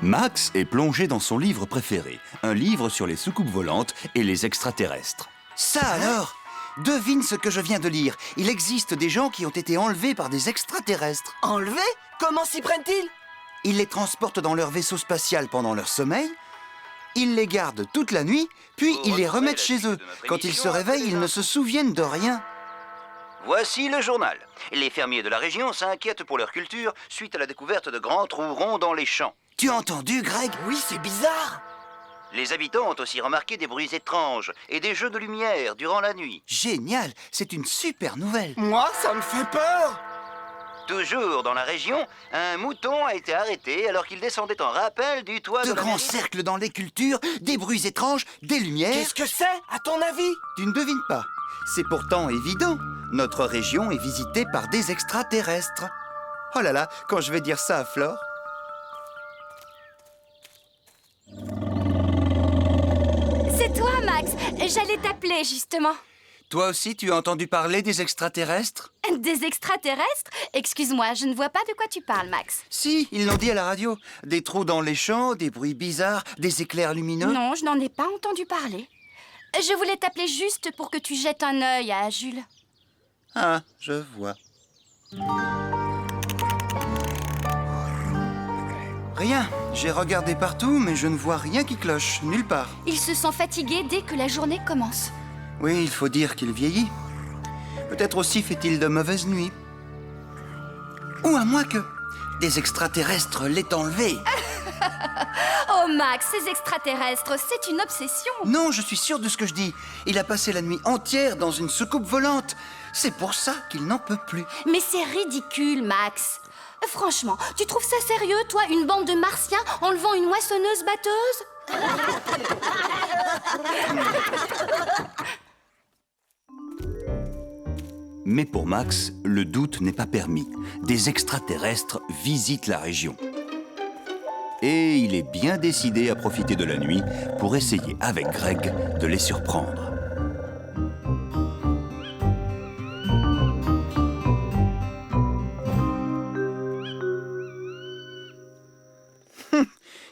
Max est plongé dans son livre préféré, un livre sur les soucoupes volantes et les extraterrestres. Ça alors! Devine ce que je viens de lire. Il existe des gens qui ont été enlevés par des extraterrestres. Enlevés? Comment s'y prennent-ils? Ils les transportent dans leur vaisseau spatial pendant leur sommeil. Ils les gardent toute la nuit, puis ils les remettent chez eux. Quand ils se réveillent, ils ne se souviennent de rien. Voici le journal. Les fermiers de la région s'inquiètent pour leur culture suite à la découverte de grands trous ronds dans les champs. Tu as entendu, Greg? Oui, c'est bizarre. Les habitants ont aussi remarqué des bruits étranges et des jeux de lumière durant la nuit. Génial! C'est une super nouvelle. Moi, ça me fait peur. Toujours dans la région, un mouton a été arrêté alors qu'il descendait en rappel du toit de De la grands mairie. cercles dans les cultures, des bruits étranges, des lumières. Qu'est-ce que c'est, à ton avis? Tu ne devines pas. C'est pourtant évident. Notre région est visitée par des extraterrestres. Oh là là, quand je vais dire ça à Flore. C'est toi, Max. J'allais t'appeler, justement. Toi aussi, tu as entendu parler des extraterrestres? Des extraterrestres? Excuse-moi, je ne vois pas de quoi tu parles, Max. Si, ils l'ont dit à la radio. Des trous dans les champs, des bruits bizarres, des éclairs lumineux. Non, je n'en ai pas entendu parler. Je voulais t'appeler juste pour que tu jettes un œil à Jules. Ah, je vois. Rien. J'ai regardé partout, mais je ne vois rien qui cloche, nulle part. Il se sent fatigué dès que la journée commence. Oui, il faut dire qu'il vieillit. Peut-être aussi fait-il de mauvaises nuits. Ou à moins que des extraterrestres l'aient enlevé. Oh, Max, ces extraterrestres, c'est une obsession. Non, je suis sûr de ce que je dis. Il a passé la nuit entière dans une soucoupe volante. C'est pour ça qu'il n'en peut plus. Mais c'est ridicule, Max. Franchement, tu trouves ça sérieux, toi, une bande de martiens enlevant une moissonneuse-batteuse? Mais pour Max, le doute n'est pas permis. Des extraterrestres visitent la région. Et il est bien décidé à profiter de la nuit pour essayer avec Greg de les surprendre.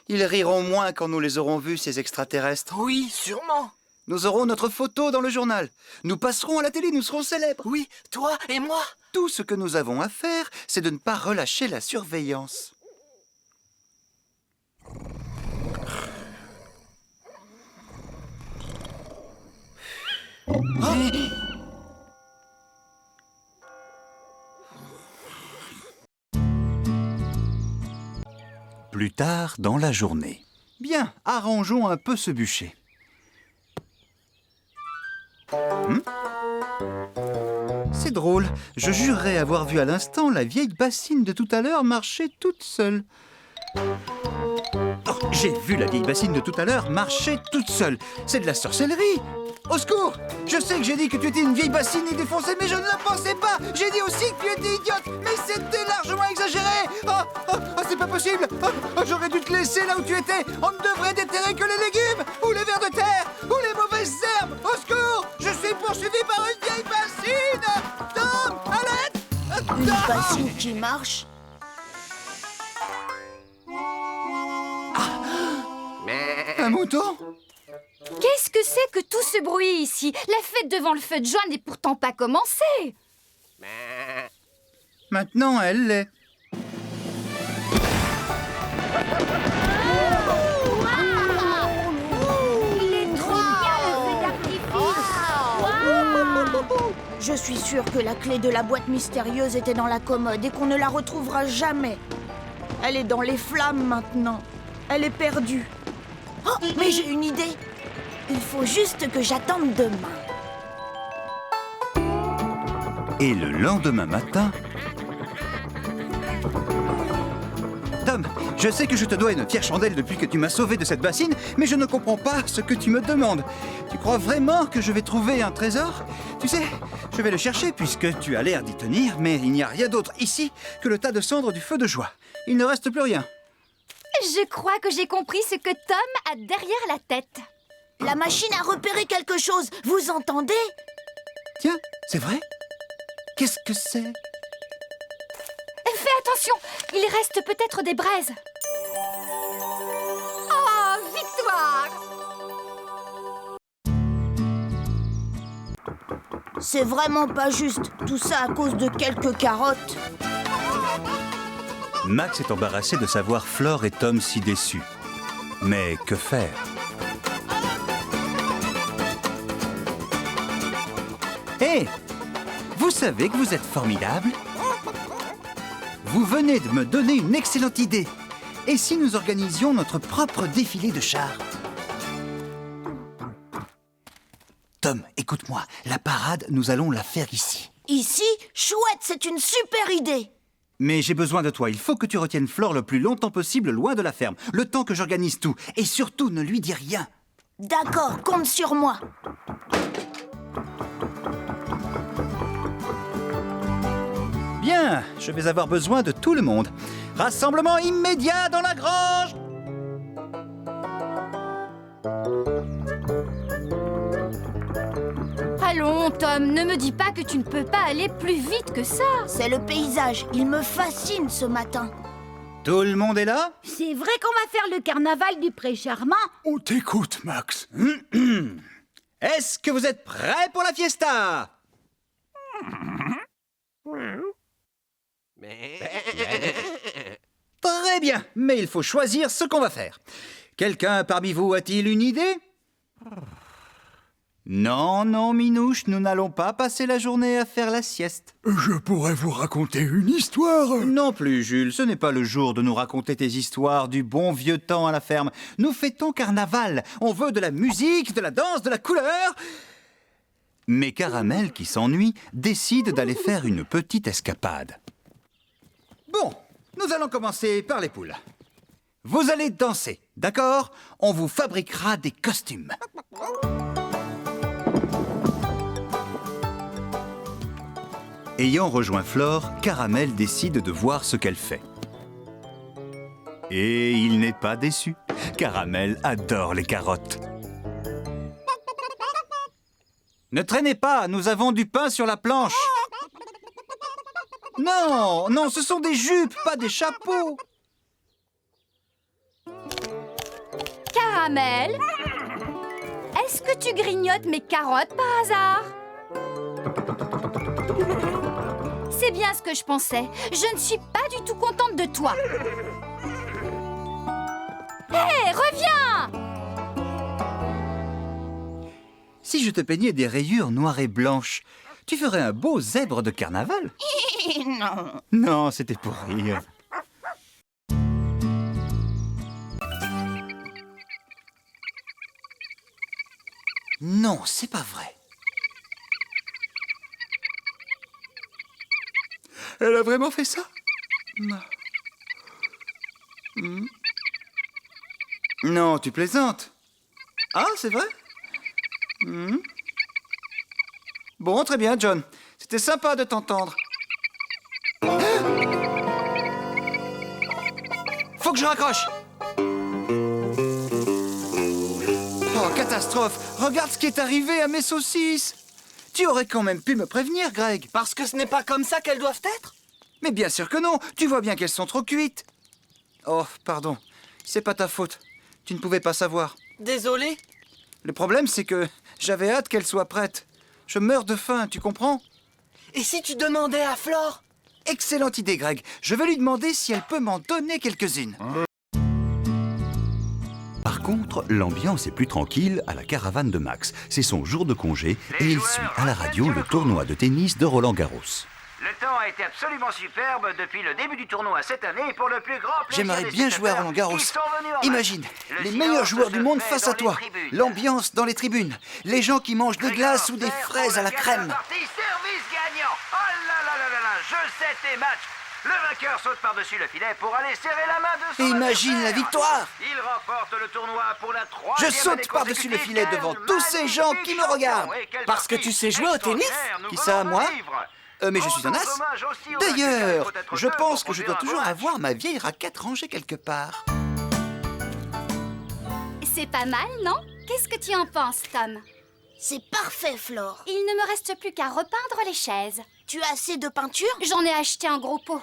Ils riront moins quand nous les aurons vus, ces extraterrestres. Oui, sûrement. Nous aurons notre photo dans le journal. Nous passerons à la télé, nous serons célèbres. Oui, toi et moi. Tout ce que nous avons à faire, c'est de ne pas relâcher la surveillance. Plus tard dans la journée. Bien, arrangeons un peu ce bûcher. C'est drôle, je jurerais avoir vu à l'instant la vieille bassine de tout à l'heure marcher toute seule. Oh, j'ai vu la vieille bassine de tout à l'heure marcher toute seule. C'est de la sorcellerie. Au secours! Je sais que j'ai dit que tu étais une vieille bassine et défoncée, mais je ne le pensais pas! J'ai dit aussi que tu étais idiote, mais c'était largement exagéré! C'est pas possible! J'aurais dû te laisser là où tu étais! On ne devrait déterrer que les légumes! Ou les vers de terre! Ou les mauvaises herbes! Au secours! Je suis poursuivi par une vieille bassine! Tom! À l'aide! Une bassine qui marche? Un mouton? Qu'est-ce que c'est que tout ce bruit ici? La fête devant le feu de joie n'est pourtant pas commencée. Maintenant, elle l'est. Je suis sûre que la clé de la boîte mystérieuse était dans la commode et qu'on ne la retrouvera jamais. Elle est dans les flammes maintenant. Elle est perdue. Oh, mais j'ai une idée. Il faut juste que j'attende demain. Et le lendemain matin... Tom, je sais que je te dois une fière chandelle depuis que tu m'as sauvé de cette bassine, mais je ne comprends pas ce que tu me demandes. Tu crois vraiment que je vais trouver un trésor? Tu sais, je vais le chercher puisque tu as l'air d'y tenir, mais il n'y a rien d'autre ici que le tas de cendres du feu de joie. Il ne reste plus rien. Je crois que j'ai compris ce que Tom a derrière la tête. La machine a repéré quelque chose. Vous entendez? Tiens, c'est vrai? Qu'est-ce que c'est? Fais attention, il reste peut-être des braises. C'est vraiment pas juste. Tout ça à cause de quelques carottes. Max est embarrassé de savoir Flore et Tom si déçus. Mais que faire? Hé! Vous savez que vous êtes formidable? Vous venez de me donner une excellente idée. Et si nous organisions notre propre défilé de chars? Tom, écoute-moi. La parade, nous allons la faire ici. Ici, chouette, c'est une super idée. Mais j'ai besoin de toi. Il faut que tu retiennes Flore le plus longtemps possible loin de la ferme. Le temps que j'organise tout. Et surtout, ne lui dis rien. D'accord, compte sur moi. Bien, je vais avoir besoin de tout le monde. Rassemblement immédiat dans la grange! Allons, Tom, ne me dis pas que tu ne peux pas aller plus vite que ça. C'est le paysage, il me fascine ce matin. Tout le monde est là? C'est vrai qu'on va faire le carnaval du Pré Charmant? On t'écoute, Max. Est-ce que vous êtes prêts pour la fiesta? Très bien, mais il faut choisir ce qu'on va faire. Quelqu'un parmi vous a-t-il une idée? Non, non, Minouche, nous n'allons pas passer la journée à faire la sieste. Je pourrais vous raconter une histoire. Non plus, Jules, ce n'est pas le jour de nous raconter tes histoires du bon vieux temps à la ferme. Nous fêtons carnaval. On veut de la musique, de la danse, de la couleur. Mais Caramel, qui s'ennuie, décide d'aller faire une petite escapade. Bon, nous allons commencer par les poules. Vous allez danser, d'accord? On vous fabriquera des costumes. Ayant rejoint Flore, Caramel décide de voir ce qu'elle fait. Et il n'est pas déçu. Caramel adore les carottes. Ne traînez pas, nous avons du pain sur la planche. Non, non, ce sont des jupes, pas des chapeaux. Caramel, est-ce que tu grignotes mes carottes par hasard? C'est bien ce que je pensais. Je ne suis pas du tout contente de toi. Hé, reviens! Si je te peignais des rayures noires et blanches, tu ferais un beau zèbre de carnaval. Non. Non, c'était pour rire. Non, c'est pas vrai. Elle a vraiment fait ça? Non. Non, tu plaisantes. Ah, c'est vrai? Bon, très bien, John. C'était sympa de t'entendre. Faut que je raccroche. Oh, catastrophe. Regarde ce qui est arrivé à mes saucisses. Tu aurais quand même pu me prévenir, Greg. Parce que ce n'est pas comme ça qu'elles doivent être? Mais bien sûr que non. Tu vois bien qu'elles sont trop cuites. Oh, pardon. C'est pas ta faute. Tu ne pouvais pas savoir. Désolé. Le problème, c'est que j'avais hâte qu'elles soient prêtes. Je meurs de faim, tu comprends? Et si tu demandais à Flore? Excellente idée, Greg. Je vais lui demander si elle peut m'en donner quelques-unes. Par contre, l'ambiance est plus tranquille à la caravane de Max. C'est son jour de congé et il suit à la radio le tournoi de tennis de Roland-Garros. Le temps a été absolument superbe depuis le début du tournoi cette année pour le plus grand plaisir J'aimerais des bien jouer à spectateurs Roland-Garros. qui sont venus en masse. Imagine, Le les silence meilleurs joueurs se du monde fait face dans à toi. les tribunes. L'ambiance dans les tribunes. Les gens qui mangent des glaces ou des Greg fraises à la Northern, crème. partie, service gagnant. Oh là là là là là, jeu 7 et match. Le vainqueur saute par-dessus le filet pour aller serrer la main de son Imagine la adversaire. victoire. Il remporte le tournoi pour la Je troisième saute année par-dessus le consécutive. filet devant Quel tous ces gens magnifique qui me champion. regardent. Et quelle Parce que partie tu sais jouer au tennis? extraordinaire, nous Qui ça, venons de moi vivre. Mais je suis un as. Hommage aussi au D'ailleurs, vainqueur, il faut être je deux pense pour que je dois conduire un toujours bon match. avoir ma vieille raquette rangée quelque part. C'est pas mal, non? Qu'est-ce que tu en penses, Tom? C'est parfait, Flore. Il ne me reste plus qu'à repeindre les chaises. Tu as assez de peinture? J'en ai acheté un gros pot.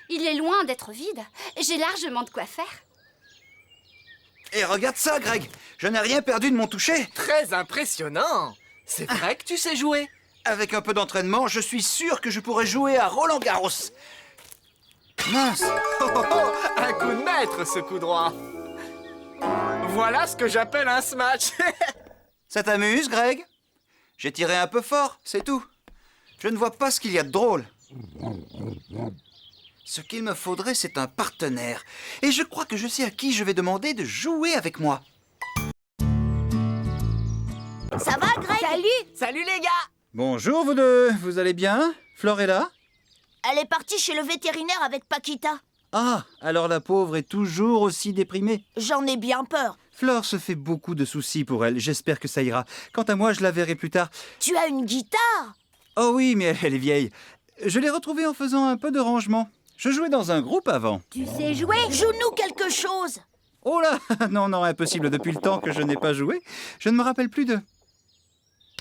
Il est loin d'être vide. J'ai largement de quoi faire. Et regarde ça, Greg. Je n'ai rien perdu de mon toucher. Très impressionnant. C'est vrai que tu sais jouer? Avec un peu d'entraînement, je suis sûr que je pourrais jouer à Roland-Garros. Mince. Oh, oh, oh, un coup de maître, ce coup droit. Voilà ce que j'appelle un smash. Ça t'amuse, Greg? J'ai tiré un peu fort, c'est tout. Je ne vois pas ce qu'il y a de drôle. Ce qu'il me faudrait, c'est un partenaire. Et je crois que je sais à qui je vais demander de jouer avec moi. Ça va, Greg? Salut. Salut les gars. Bonjour, vous deux. Vous allez bien? Flore est là? Elle est partie chez le vétérinaire avec Paquita. Ah, alors la pauvre est toujours aussi déprimée. J'en ai bien peur. Flore se fait beaucoup de soucis pour elle. J'espère que ça ira. Quant à moi, je la verrai plus tard. Tu as une guitare? Oh oui, mais elle est vieille. Je l'ai retrouvée en faisant un peu de rangement. Je jouais dans un groupe avant. Tu sais jouer? Joue-nous quelque chose. Oh là, non, non, impossible. Depuis le temps que je n'ai pas joué, je ne me rappelle plus de...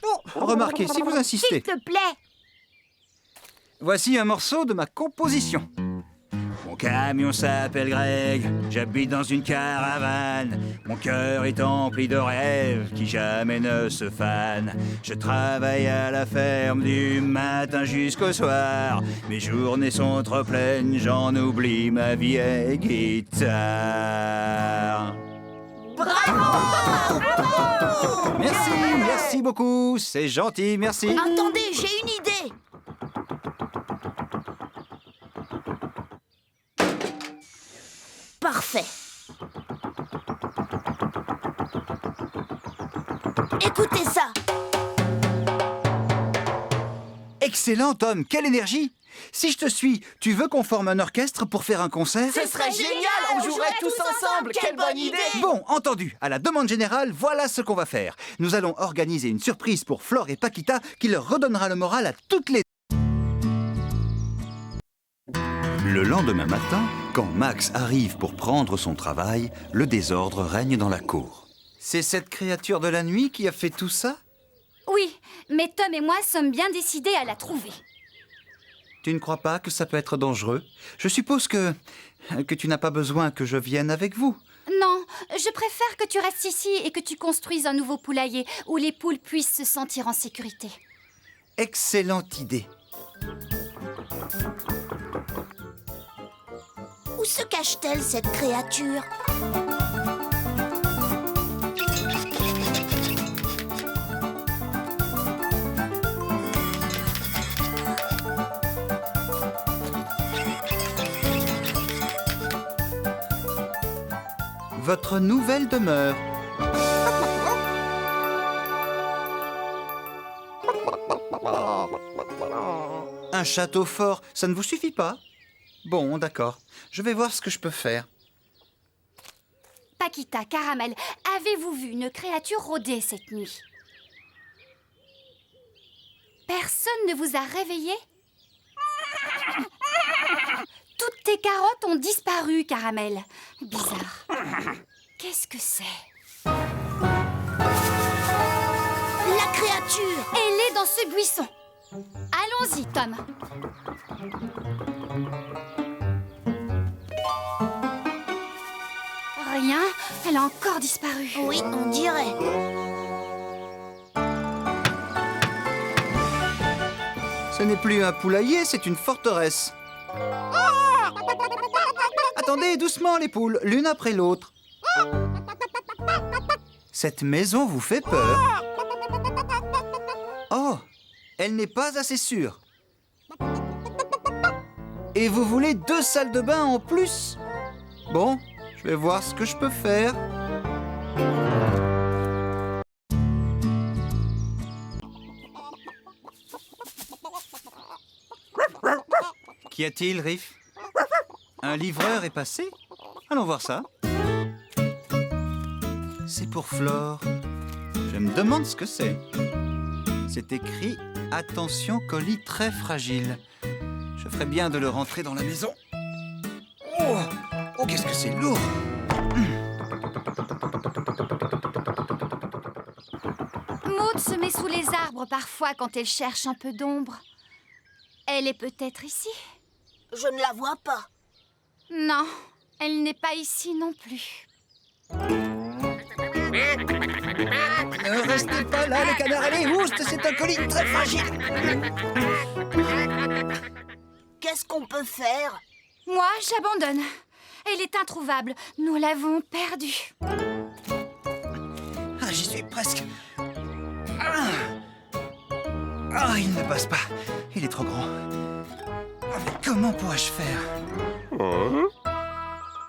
Oh, remarquez, si vous insistez. S'il te plaît. Voici un morceau de ma composition. Mon camion s'appelle Greg, j'habite dans une caravane. Mon cœur est empli de rêves qui jamais ne se fanent. Je travaille à la ferme du matin jusqu'au soir. Mes journées sont trop pleines, j'en oublie ma vieille guitare. Merci, merci beaucoup, c'est gentil, merci. Attendez, j'ai une idée. Parfait. Écoutez ça. Excellent, Tom, quelle énergie! Si je te suis, tu veux qu'on forme un orchestre pour faire un concert? Ce serait génial, on jouerait tous ensemble. Quelle bonne idée. Bon, entendu. À la demande générale, voilà ce qu'on va faire. Nous allons organiser une surprise pour Flore et Paquita qui leur redonnera le moral à toutes les... Le lendemain matin, quand Max arrive pour prendre son travail, le désordre règne dans la cour. C'est cette créature de la nuit qui a fait tout ça? Oui, mais Tom et moi sommes bien décidés à la trouver. Tu ne crois pas que ça peut être dangereux? Je suppose que tu n'as pas besoin que je vienne avec vous. Non, je préfère que tu restes ici et que tu construises un nouveau poulailler où les poules puissent se sentir en sécurité. Excellente idée. Où se cache-t-elle, cette créature? Votre nouvelle demeure. Un château fort, ça ne vous suffit pas? Bon, d'accord. Je vais voir ce que je peux faire. Paquita, Caramel, avez-vous vu une créature rôder cette nuit? Personne ne vous a réveillé? Toutes tes carottes ont disparu, Caramel. Bizarre. Qu'est-ce que c'est? La créature! Elle est dans ce buisson. Allons-y, Tom. Rien, elle a encore disparu. Oui, on dirait. Ce n'est plus un poulailler, c'est une forteresse. Attendez, doucement les poules, l'une après l'autre. Cette maison vous fait peur? Oh, elle n'est pas assez sûre. Et vous voulez 2 salles de bain en plus? Bon, je vais voir ce que je peux faire. Qu'y a-t-il, Riff? Un livreur est passé? Allons voir ça. C'est pour Flore. Je me demande ce que c'est. C'est écrit « Attention, colis très fragile ». Je ferais bien de le rentrer dans la maison. Oh, oh, qu'est-ce que c'est lourd! Maud se met sous les arbres parfois quand elle cherche un peu d'ombre. Elle est peut-être ici? Je ne la vois pas. Non, elle n'est pas ici non plus. Ne restez pas là, les canards, allez, oust, c'est un colis très fragile. Qu'est-ce qu'on peut faire? Moi, j'abandonne. Elle est introuvable. Nous l'avons perdue. Ah, j'y suis presque. Ah, il ne passe pas. Il est trop grand. Ah, mais comment pourrais-je faire?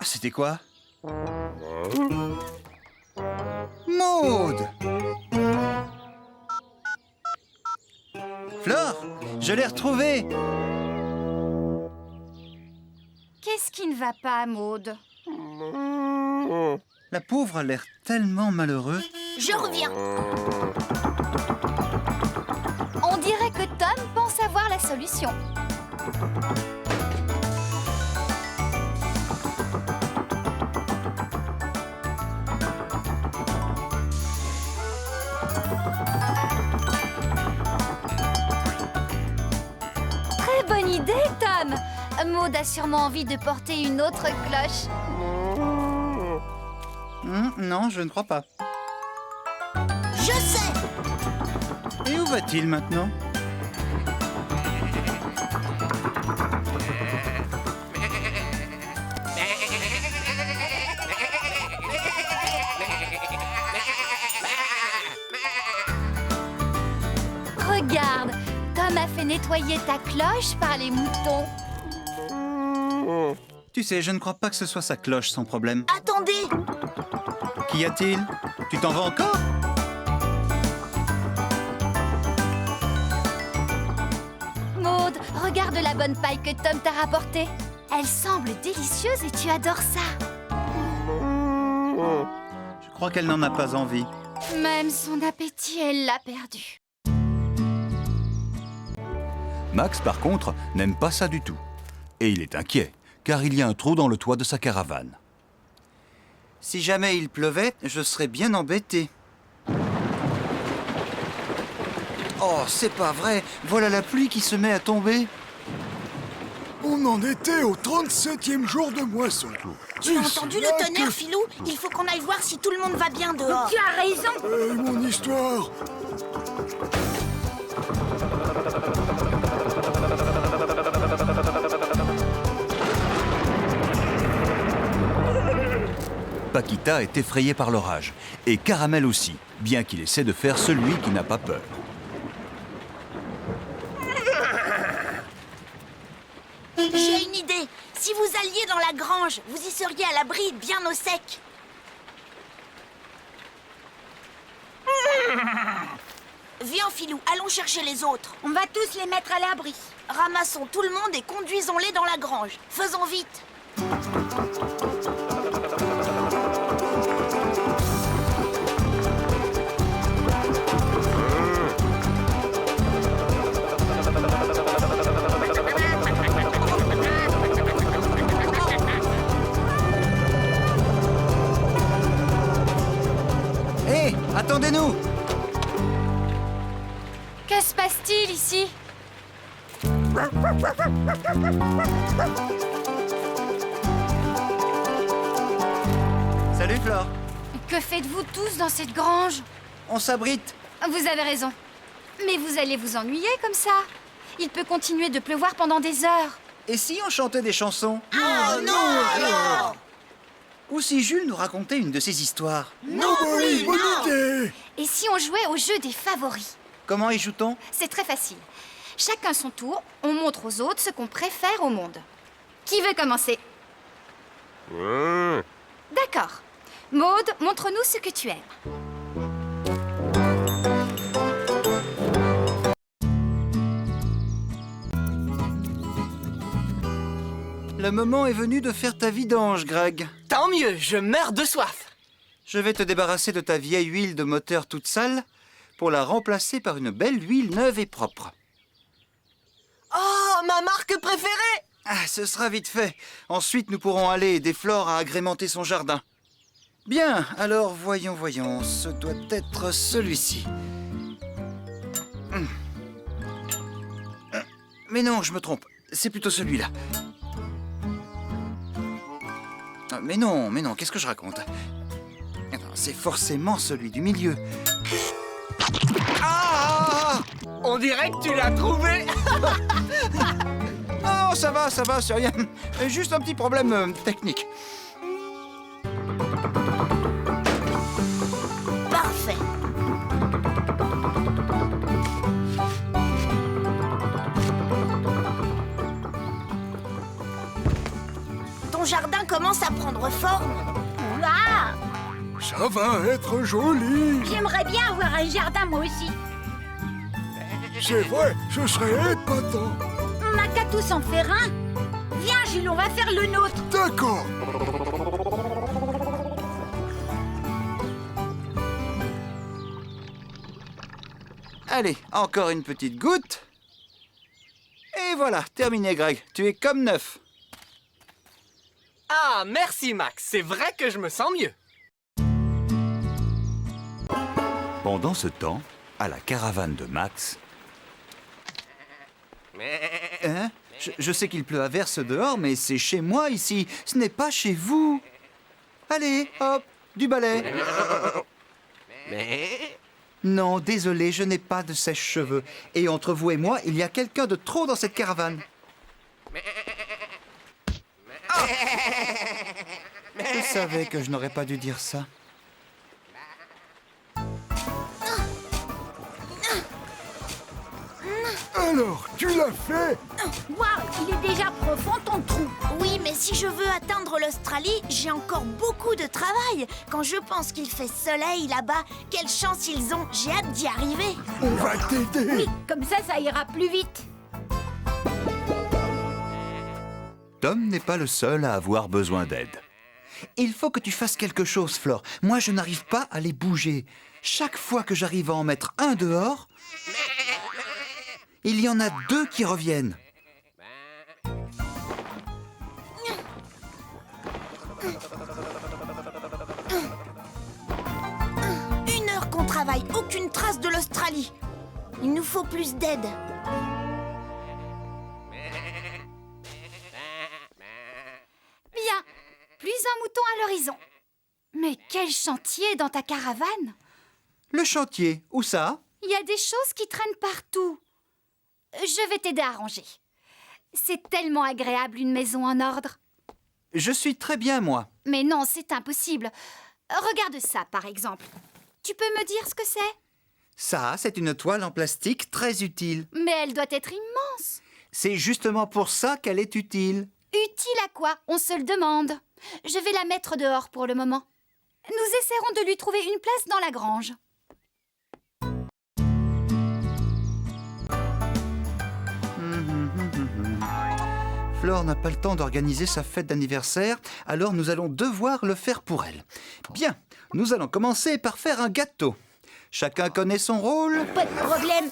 C'était quoi? Maude! Flore, je l'ai retrouvée. Qu'est-ce qui ne va pas, Maude? La pauvre a l'air tellement malheureux. Je reviens. On dirait que Tom pense avoir la solution. Très bonne idée, Tom. Maud a sûrement envie de porter une autre cloche. Non, je ne crois pas. Je sais. Et où va-t-il maintenant? Regarde, Tom a fait nettoyer ta cloche par les moutons. Tu sais, je ne crois pas que ce soit sa cloche sans problème. Attendez. Qu'y a-t-il? Tu t'en vas encore? Maud, regarde la bonne paille que Tom t'a rapportée. Elle semble délicieuse et tu adores ça. Je crois qu'elle n'en a pas envie. Même son appétit, elle l'a perdu. Max, par contre, n'aime pas ça du tout. Et il est inquiet, car il y a un trou dans le toit de sa caravane. Si jamais il pleuvait, je serais bien embêté. Oh, c'est pas vrai. Voilà la pluie qui se met à tomber. On en était au 37e jour de moisson. Tu as entendu le tonnerre, Filou? Il faut qu'on aille voir si tout le monde va bien dehors. Tu as raison. Mon histoire. Paquita est effrayé par l'orage, et Caramel aussi, bien qu'il essaie de faire celui qui n'a pas peur. J'ai une idée. Si vous alliez dans la grange, vous y seriez à l'abri, bien au sec. Viens, Filou, allons chercher les autres. On va tous les mettre à l'abri. Ramassons tout le monde et conduisons-les dans la grange. Faisons vite. Hé, attendez-nous! Que se passe-t-il ici? Salut, Flore. Que faites-vous tous dans cette grange? On s'abrite. Vous avez raison. Mais vous allez vous ennuyer comme ça. Il peut continuer de pleuvoir pendant des heures. Et si on chantait des chansons? Oh non, alors! Ou si Jules nous racontait une de ses histoires? Non plus, Bonne non! idée. Et si on jouait au jeu des favoris? Comment y joue-t-on? C'est très facile. Chacun son tour, on montre aux autres ce qu'on préfère au monde. Qui veut commencer? D'accord. Maud, montre-nous ce que tu aimes. Le moment est venu de faire ta vidange, Greg. Tant mieux, je meurs de soif. Je vais te débarrasser de ta vieille huile de moteur toute sale pour la remplacer par une belle huile neuve et propre. Oh, ma marque préférée! Ah, ce sera vite fait. Ensuite, nous pourrons aller aider Flore à agrémenter son jardin. Bien, alors voyons, ce doit être celui-ci. Mais non, je me trompe. C'est plutôt celui-là. Mais non, qu'est-ce que je raconte? Attends, c'est forcément celui du milieu. Ah! On dirait que tu l'as trouvé. Non, ça va, c'est rien. Juste un petit problème technique. Parfait. Ton jardin commence à prendre forme. Waouh! Ça va être joli. J'aimerais bien avoir un jardin moi aussi. C'est vrai, ce serait épatant. On n'a qu'à tous en faire un. Viens Jules, on va faire le nôtre. D'accord. Allez, encore une petite goutte. Et voilà, terminé, Greg. Tu es comme neuf. Ah, merci Max, c'est vrai que je me sens mieux. Pendant ce temps, à la caravane de Max, Hein? Je sais qu'il pleut à verse dehors, mais c'est chez moi ici. Ce n'est pas chez vous. Allez, hop, du balai. Non, désolé, je n'ai pas de sèche-cheveux. Et entre vous et moi, il y a quelqu'un de trop dans cette caravane. Ah! Je savais que je n'aurais pas dû dire ça. Alors, tu l'as fait? Waouh, il est déjà profond ton trou. Oui, mais si je veux atteindre l'Australie, j'ai encore beaucoup de travail. Quand je pense qu'il fait soleil là-bas, quelle chance ils ont. J'ai hâte d'y arriver. On va t'aider. Oui, comme ça ira plus vite. Tom n'est pas le seul à avoir besoin d'aide. Il faut que tu fasses quelque chose, Flore. Moi, je n'arrive pas à les bouger. Chaque fois que j'arrive à en mettre un dehors, il y en a deux qui reviennent. Une heure qu'on travaille, aucune trace de l'Australie. Il nous faut plus d'aide. Bien, plus un mouton à l'horizon. Mais quel chantier dans ta caravane! Le chantier, où ça? Il y a des choses qui traînent partout. Je vais t'aider à ranger. C'est tellement agréable une maison en ordre. Je suis très bien, moi. Mais non, c'est impossible. Regarde ça, par exemple. Tu peux me dire ce que c'est? Ça, c'est une toile en plastique très utile. Mais elle doit être immense. C'est justement pour ça qu'elle est utile. Utile à quoi? On se le demande. Je vais la mettre dehors pour le moment. Nous essaierons de lui trouver une place dans la grange. Flore n'a pas le temps d'organiser sa fête d'anniversaire, alors nous allons devoir le faire pour elle. Bien, nous allons commencer par faire un gâteau. Chacun connaît son rôle? Pas de problème.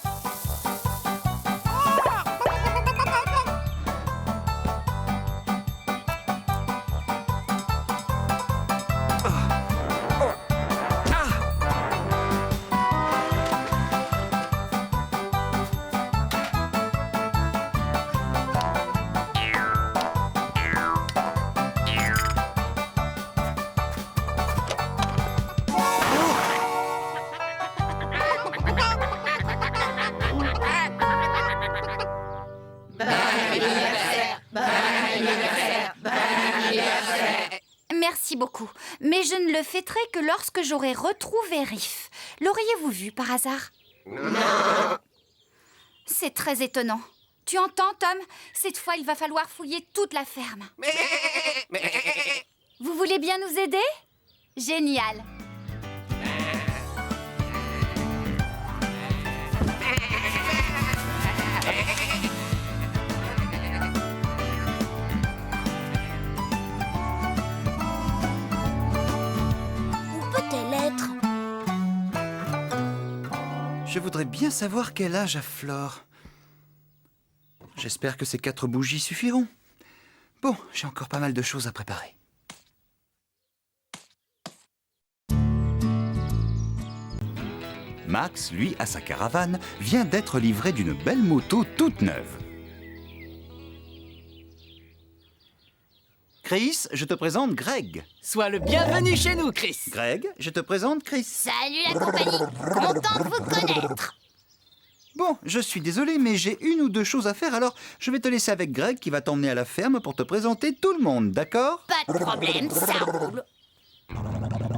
Merci beaucoup, mais je ne le fêterai que lorsque j'aurai retrouvé Riff. L'auriez-vous vu par hasard? Non. C'est très étonnant. Tu entends, Tom? Cette fois, il va falloir fouiller toute la ferme. Vous voulez bien nous aider? Génial. Où peut-elle être? Je voudrais bien savoir quel âge a Flore. J'espère que ces 4 bougies suffiront. Bon, j'ai encore pas mal de choses à préparer. Max, lui, à sa caravane, vient d'être livré d'une belle moto toute neuve. Chris, je te présente Greg. Sois le bienvenu chez nous, Chris. Greg, je te présente Chris. Salut la compagnie, content de vous connaître. Bon, je suis désolé, mais j'ai une ou deux choses à faire, alors je vais te laisser avec Greg qui va t'emmener à la ferme pour te présenter tout le monde, d'accord? Pas de problème, ça roule.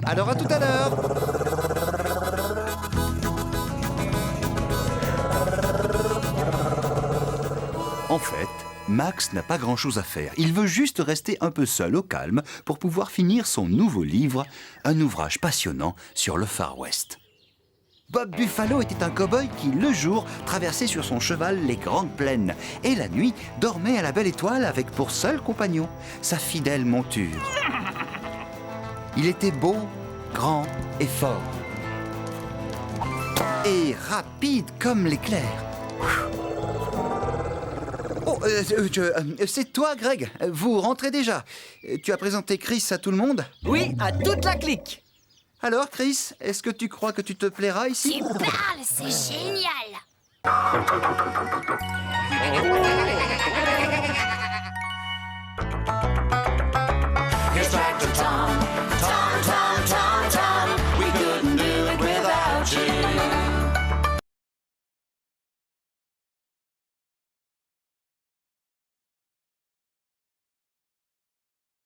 Alors à tout à l'heure. En fait, Max n'a pas grand-chose à faire. Il veut juste rester un peu seul au calme pour pouvoir finir son nouveau livre, un ouvrage passionnant sur le Far West. Bob Buffalo était un cow-boy qui, le jour, traversait sur son cheval les grandes plaines et la nuit dormait à la belle étoile avec pour seul compagnon sa fidèle monture. Il était beau, grand et fort. Et rapide comme l'éclair. Oh, c'est toi, Greg. Vous rentrez déjà. Tu as présenté Chris à tout le monde? Oui, à toute la clique. Alors, Chris, est-ce que tu crois que tu te plairas ici? Tu parles, c'est génial.